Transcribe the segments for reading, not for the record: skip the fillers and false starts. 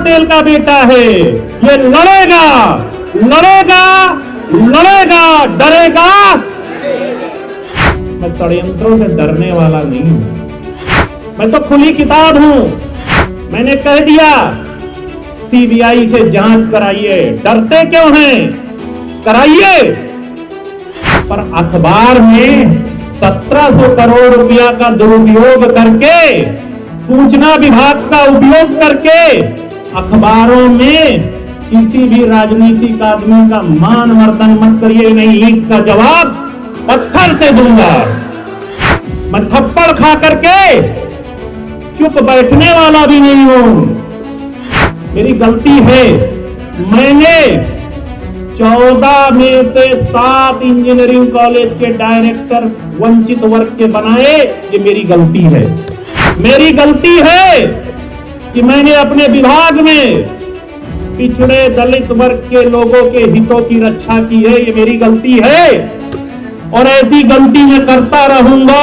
पटेल का बेटा है। ये लड़ेगा लड़ेगा लड़ेगा, डरेगा। मैं षड्यंत्रों से डरने वाला नहीं हूं, मैं तो खुली किताब हूं। मैंने कह दिया सीबीआई से जांच कराइए, डरते क्यों हैं, कराइए। पर अखबार में 1700 करोड़ रुपया का दुरुपयोग करके, सूचना विभाग का उपयोग करके अखबारों में किसी भी राजनीतिक आदमी का मान मर्दन मत करिए। नहीं, ईंट का जवाब पत्थर से दूंगा। मैं थप्पड़ खा करके चुप बैठने वाला भी नहीं हूं। मेरी गलती है, मैंने 14 में से 7 इंजीनियरिंग कॉलेज के डायरेक्टर वंचित वर्ग के बनाए। ये मेरी गलती है। मेरी गलती है कि मैंने अपने विभाग में पिछड़े दलित वर्ग के लोगों के हितों की रक्षा की है। ये मेरी गलती है और ऐसी गलती मैं करता रहूंगा।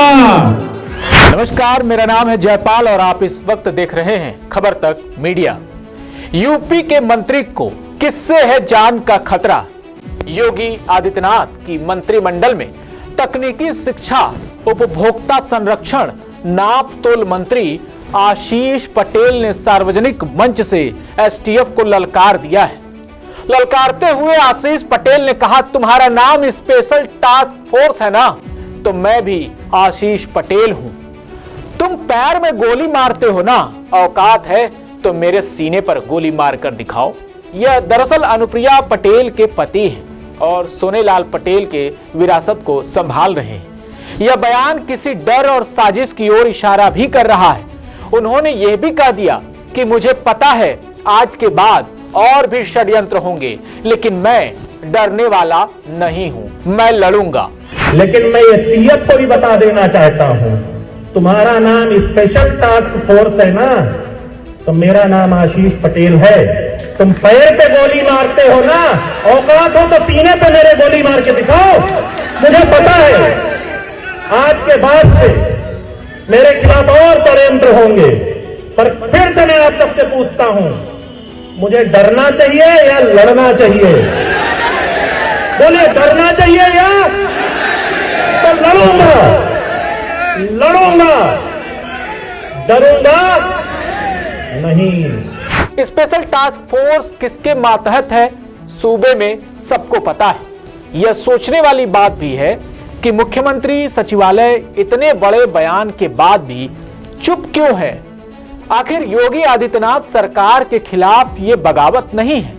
नमस्कार, मेरा नाम है जयपाल और आप इस वक्त देख रहे हैं खबर तक मीडिया। यूपी के मंत्री को किससे है जान का खतरा? योगी आदित्यनाथ की मंत्रिमंडल में तकनीकी शिक्षा, उपभोक्ता संरक्षण, नाप तोल मंत्री आशीष पटेल ने सार्वजनिक मंच से एसटीएफ को ललकार दिया है। ललकारते हुए आशीष पटेल ने कहा, तुम्हारा नाम स्पेशल टास्क फोर्स है ना, तो मैं भी आशीष पटेल हूं। तुम पैर में गोली मारते हो ना, औकात है तो मेरे सीने पर गोली मारकर दिखाओ। यह दरअसल अनुप्रिया पटेल के पति हैं और सोनेलाल पटेल के विरासत को संभाल रहे हैं। यह बयान किसी डर और साजिश की ओर इशारा भी कर रहा है। उन्होंने यह भी कह दिया कि मुझे पता है आज के बाद और भी षड्यंत्र होंगे, लेकिन मैं डरने वाला नहीं हूं, मैं लड़ूंगा। लेकिन मैं एसटीएफ को भी बता देना चाहता हूं, तुम्हारा नाम स्पेशल टास्क फोर्स है ना, तो मेरा नाम आशीष पटेल है। तुम पैर पे गोली मारते हो ना, औकात हो तो सीने पे मेरे गोली मार के दिखाओ। मुझे पता है आज के बाद से मेरे खिलाफ और षड्यंत्र होंगे। पर फिर से मैं आप सबसे पूछता हूं, मुझे डरना चाहिए या लड़ना चाहिए? बोले डरना चाहिए या? तो लड़ूंगा, लड़ूंगा, डरूंगा नहीं। स्पेशल टास्क फोर्स किसके मातहत है, सूबे में सबको पता है। यह सोचने वाली बात भी है कि मुख्यमंत्री सचिवालय इतने बड़े बयान के बाद भी चुप क्यों है? आखिर योगी आदित्यनाथ सरकार के खिलाफ ये बगावत नहीं है।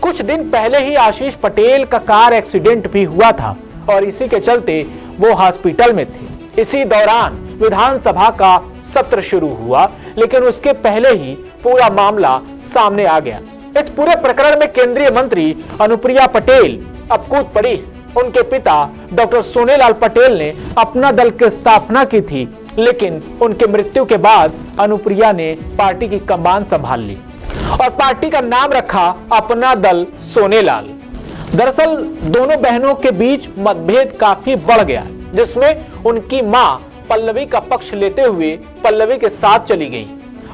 कुछ दिन पहले ही आशीष पटेल का कार एक्सीडेंट भी हुआ था और इसी के चलते वो हॉस्पिटल में थे। इसी दौरान विधानसभा का सत्र शुरू हुआ, लेकिन उसके पहले ही पूरा मामला सामने आ गया। इस पूरे प्रकरण में केंद्रीय मंत्री अनुप्रिया पटेल अब कूद पड़ी। उनके पिता डॉक्टर सोनेलाल पटेल ने अपना दल की स्थापना की थी, लेकिन उनके मृत्यु के बाद अनुप्रिया ने पार्टी की कमान संभाल ली और पार्टी का नाम रखा अपना दल सोनेलाल। दरअसल दोनों बहनों के बीच मतभेद काफी बढ़ गया, जिसमें उनकी मां पल्लवी का पक्ष लेते हुए पल्लवी के साथ चली गई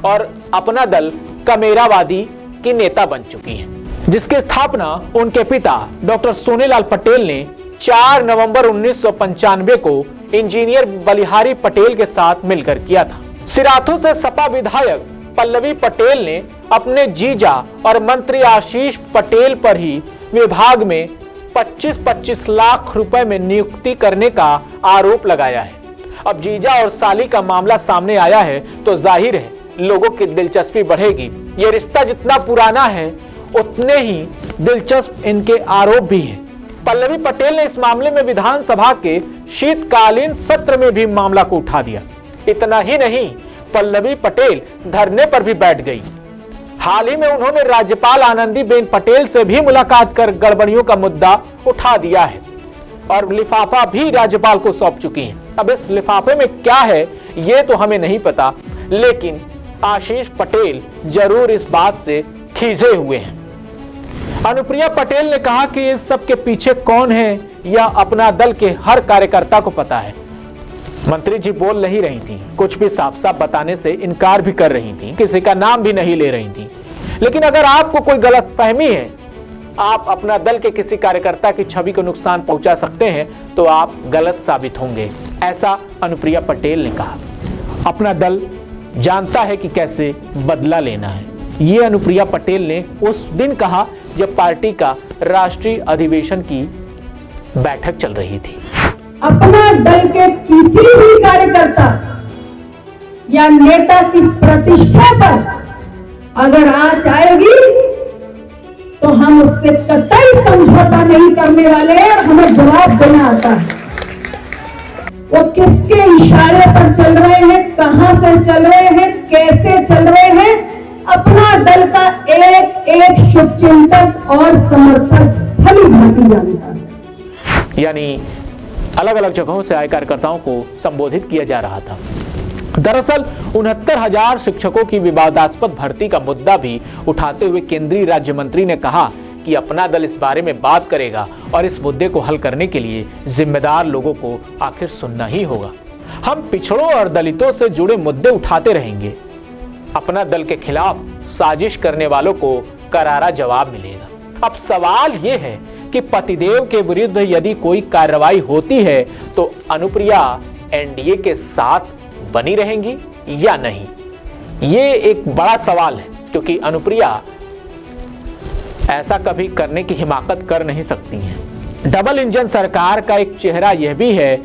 और अपना दल कमेरावादी की नेता बन चुकी है, जिसकी स्थापना उनके पिता डॉक्टर सोनेलाल पटेल ने 4 नवंबर 1995 को इंजीनियर बलिहारी पटेल के साथ मिलकर किया था। सिराथू से सपा विधायक पल्लवी पटेल ने अपने जीजा और मंत्री आशीष पटेल पर ही विभाग में 25-25 लाख रुपए में नियुक्ति करने का आरोप लगाया है। अब जीजा और साली का मामला सामने आया है तो जाहिर है लोगों की दिलचस्पी बढ़ेगी। यह रिश्ता जितना पुराना है उतने ही दिलचस्प इनके आरोप भी हैं। पल्लवी पटेल ने इस मामले में विधानसभा के शीतकालीन सत्र में भी मामला को उठा दिया। इतना ही नहीं, पल्लवी पटेल धरने पर भी बैठ गई। हाल ही में उन्होंने राज्यपाल आनंदीबेन पटेल से भी मुलाकात कर गड़बड़ियों का मुद्दा उठा दिया है और लिफाफा भी राज्यपाल को सौंप चुकी हैं। अब इस लिफाफे में क्या है ये तो हमें नहीं पता, लेकिन आशीष पटेल जरूर इस बात से खींचे हुए हैं। अनुप्रिया पटेल ने कहा कि इस सब के पीछे कौन है यह अपना दल के हर कार्यकर्ता को पता है। मंत्री जी बोल नहीं रही थी, कुछ भी साफ साफ बताने से इनकार भी कर रही थी, किसी का नाम भी नहीं ले रही थी। लेकिन अगर आपको कोई गलतफहमी है, आप अपना दल के किसी कार्यकर्ता की छवि को नुकसान पहुंचा सकते हैं, तो आप गलत साबित होंगे, ऐसा अनुप्रिया पटेल ने कहा। अपना दल जानता है कि कैसे बदला लेना है, ये अनुप्रिया पटेल ने उस दिन कहा जब पार्टी का राष्ट्रीय अधिवेशन की बैठक चल रही थी। अपना दल के किसी भी कार्यकर्ता या नेता की प्रतिष्ठा पर अगर आंच आएगी तो हम उससे कतई समझौता नहीं करने वाले हैं और हमें जवाब देना आता है। वो किसके इशारे पर चल रहे हैं, कहां से चल रहे हैं, कैसे चल रहे हैं, अपना दल का एक एक शुभचिंतक और समर्थक भली भांति जानता है। यानी अलग अलग जगहों से आए कार्यकर्ताओं को संबोधित किया जा रहा था। दरअसल 69,000 शिक्षकों की विवादास्पद भर्ती का मुद्दा भी उठाते हुए केंद्रीय राज्य मंत्री ने कहा कि अपना दल इस बारे में बात करेगा और इस मुद्दे को हल करने के लिए जिम्मेदार लोगों को आखिर सुनना ही होगा। हम पिछड़ों और दलितों से जुड़े मुद्दे उठाते रहेंगे। अपना दल के खिलाफ साजिश करने वालों को करारा जवाब मिलेगा। अब सवाल यह है कि पतिदेव के विरुद्ध यदि कोई कार्रवाई होती है तो अनुप्रिया एनडीए के साथ बनी रहेंगी या नहीं, ये एक बड़ा सवाल है, क्योंकि अनुप्रिया ऐसा कभी करने की हिमाकत कर नहीं सकती हैं। डबल इंजन सरकार का एक चेहरा यह भी है,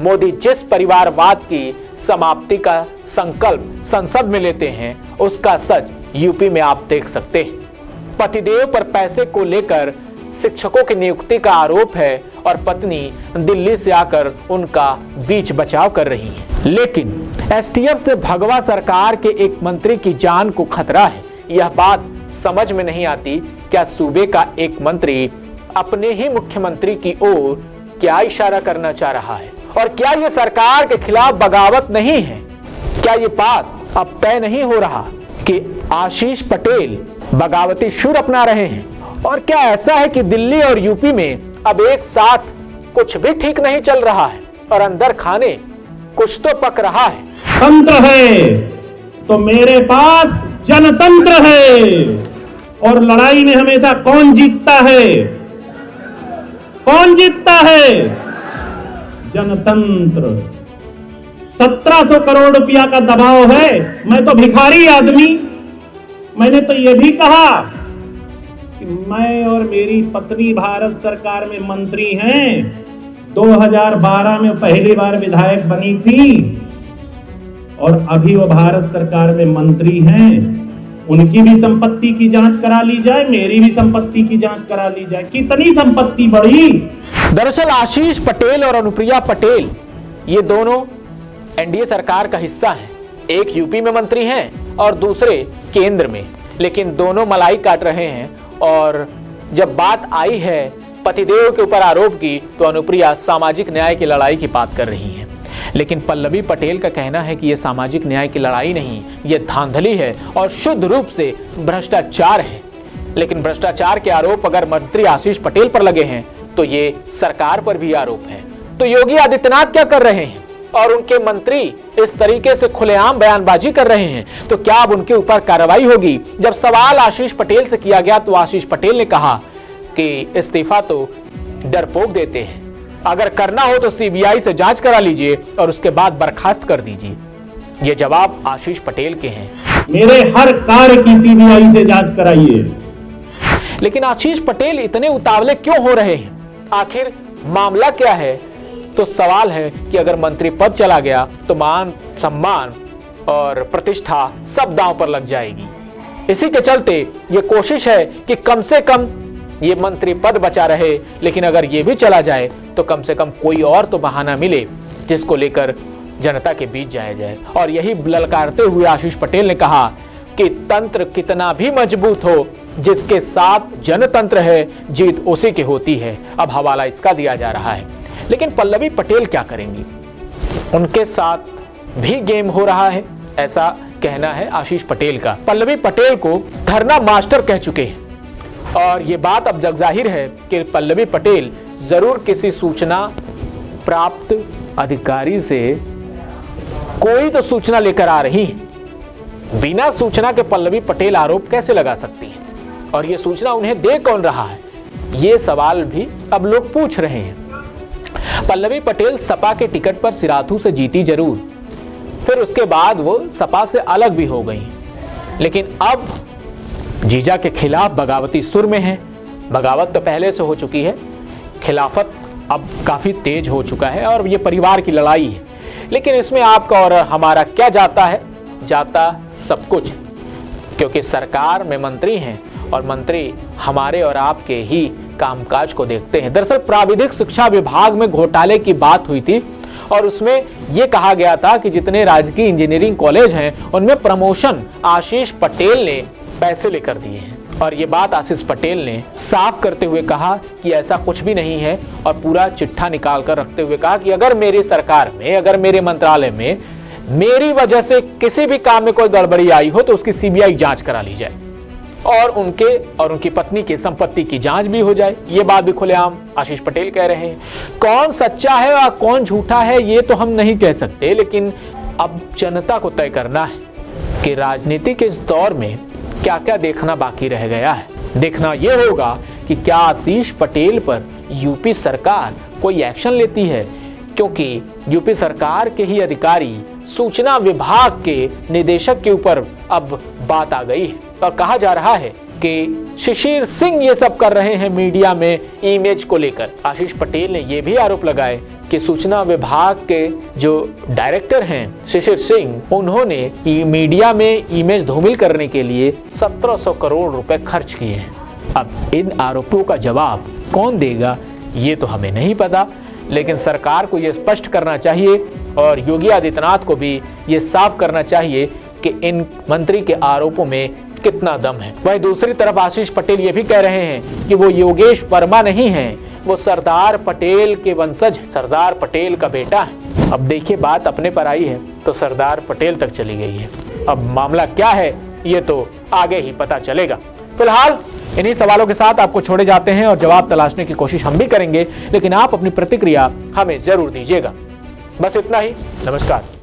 मोदी जिस परिवारवाद की समाप्ति का संकल्प संसद में लेते हैं, उसका सच यूपी में आप देख सकते हैं। पतिदेव पर पैसे को लेकर शिक्षकों की नियुक्ति का आरोप है और पत्नी दिल्ली से आकर उनका बीच बचाव कर रही है। लेकिन एसटीएफ से भगवा सरकार के एक मंत्री की जान को खतरा है। यह बात समझ में नहीं आती, क्या सूबे का एक मंत्री अपने ही मुख्यमंत्री की ओर क्या इशारा करना चाह रहा है, और क्या यह सरकार के खिलाफ बगावत नहीं है? क्या ये बात अब तय नहीं हो रहा कि आशीष पटेल बगावती सुर अपना रहे हैं? और क्या ऐसा है कि दिल्ली और यूपी में अब एक साथ कुछ भी ठीक नहीं चल रहा है और अंदर खाने कुछ तो पक रहा है? तंत्र है तो मेरे पास जनतंत्र है, और लड़ाई में हमेशा कौन जीतता है? कौन जीतता है? जनतंत्र। 1700 करोड़ रुपया का दबाव है। मैं तो भिखारी आदमी। मैंने तो यह भी कहा कि मैं और मेरी पत्नी भारत सरकार में मंत्री हैं। 2012 में पहली बार विधायक बनी थी और अभी वो भारत सरकार में मंत्री हैं। उनकी भी संपत्ति की जांच करा ली जाए, मेरी भी संपत्ति की जांच करा ली जाए। कितनी संपत्ति बढ़ी? दरअसल आशीष पटेल और अनुप्रिया पटेल ये दोनों एनडीए सरकार का हिस्सा हैं। एक यूपी में मंत्री हैं और दूसरे केंद्र में, लेकिन दोनों मलाई काट रहे हैं। और जब बात आई है पतिदेव के ऊपर आरोप की, तो अनुप्रिया सामाजिक न्याय की लड़ाई की बात कर रही हैं। लेकिन पल्लवी पटेल का कहना है कि यह सामाजिक न्याय की लड़ाई नहीं, यह धांधली है और शुद्ध रूप से भ्रष्टाचार है। लेकिन भ्रष्टाचार के आरोप अगर मंत्री आशीष पटेल पर लगे हैं तो ये सरकार पर भी आरोप है। तो योगी आदित्यनाथ क्या कर रहे हैं और उनके मंत्री इस तरीके से खुलेआम बयानबाजी कर रहे हैं, तो क्या अब उनके ऊपर कार्रवाई होगी? जब सवाल आशीष पटेल से किया गया तो आशीष पटेल ने कहा कि इस्तीफा तो डरपोक देते हैं, अगर करना हो तो सीबीआई से जांच करा लीजिए और उसके बाद बर्खास्त कर दीजिए। ये जवाब आशीष पटेल के हैं। मेरे हर कार्य की सीबीआई से जांच कराइए। लेकिन आशीष पटेल इतने उतावले क्यों हो रहे हैं? आखिर मामला क्या है? तो सवाल है कि अगर मंत्री पद चला गया तो मान सम्मान और प्रतिष्ठा सब दांव पर लग जाएगी। इसी के चलते ये कोशिश है कि कम से कम ये मंत्री पद बचा रहे, लेकिन अगर ये भी चला जाए तो कम से कम कोई और तो बहाना मिले जिसको लेकर जनता के बीच जाया जाए। और यही ललकारते हुए आशीष पटेल ने कहा कि तंत्र कितना भी मजबूत हो, जिसके साथ जनतंत्र है जीत उसी की होती है। अब हवाला इसका दिया जा रहा है। लेकिन पल्लवी पटेल क्या करेंगी? उनके साथ भी गेम हो रहा है, ऐसा कहना है आशीष पटेल का। पल्लवी पटेल को धरना मास्टर कह चुके हैं और ये बात अब जग जाहिर है कि पल्लवी पटेल जरूर किसी सूचना प्राप्त अधिकारी से कोई तो सूचना लेकर आ रही है। बिना सूचना के पल्लवी पटेल आरोप कैसे लगा सकती हैं? और ये सूचना उन्हें दे कौन रहा है? ये सवाल भी अब लोग पूछ रहे हैं। पल्लवी पटेल सपा के टिकट पर सिराथू से जीती जरूर, फिर उसके बाद वो सपा से अलग भी हो गई, लेकिन अब जीजा के खिलाफ बगावती सुर में है। बगावत तो पहले से हो चुकी है, खिलाफत अब काफी तेज हो चुका है और ये परिवार की लड़ाई है। लेकिन इसमें आपका और हमारा क्या जाता है? जाता सब कुछ, क्योंकि सरकार में मंत्री हैं और मंत्री हमारे और आपके ही कामकाज को देखते हैं। दरअसल प्राविधिक शिक्षा विभाग में घोटाले की बात हुई थी और उसमें यह कहा गया था कि जितने राजकीय इंजीनियरिंग कॉलेज हैं उनमें प्रमोशन आशीष पटेल ने पैसे लेकर दिए हैं। और ये बात आशीष पटेल ने साफ करते हुए कहा कि ऐसा कुछ भी नहीं है और पूरा चिट्ठा निकाल कर रखते हुए कहा कि अगर मेरी सरकार में, अगर मेरे मंत्रालय में मेरी वजह से किसी भी काम में कोई गड़बड़ी आई हो तो उसकी सीबीआई जांच करा ली जाए और उनके और उनकी पत्नी की संपत्ति की जांच भी हो जाए। ये बात भी खुलेआम आशीष पटेल कह रहे हैं। कौन सच्चा है और कौन झूठा है ये तो हम नहीं कह सकते, लेकिन अब जनता को तय करना है कि राजनीति के इस दौर में क्या क्या देखना बाकी रह गया है। देखना यह होगा कि क्या आशीष पटेल पर यूपी सरकार कोई एक्शन लेती है, क्योंकि यूपी सरकार के ही अधिकारी सूचना विभाग के निदेशक के ऊपर अब बात आ गई है और कहा जा रहा है कि शिशिर सिंह ये सब कर रहे हैं मीडिया में इमेज को लेकर। आशीष पटेल ने यह भी आरोप लगाए कि सूचना विभाग के जो डायरेक्टर हैं शिशिर सिंह, उन्होंने मीडिया में इमेज धूमिल करने के लिए 1700 करोड़ रुपए खर्च किए हैं। अब इन आरोपों का जवाब कौन देगा ये तो हमें नहीं पता, लेकिन सरकार को यह स्पष्ट करना चाहिए और योगी आदित्यनाथ को भी ये साफ करना चाहिए कि इन मंत्री के आरोपों में कितना दम है। वहीं दूसरी तरफ आशीष पटेल ये भी कह रहे हैं कि वो योगेश वर्मा नहीं है, वो सरदार पटेल के वंशज, सरदार पटेल का बेटा है। अब देखिए बात अपने पर आई है तो सरदार पटेल तक चली गई है। अब मामला क्या है ये तो आगे ही पता चलेगा। फिलहाल इन्हीं सवालों के साथ आपको छोड़े जाते हैं और जवाब तलाशने की कोशिश हम भी करेंगे, लेकिन आप अपनी प्रतिक्रिया हमें जरूर दीजिएगा। बस इतना ही, नमस्कार।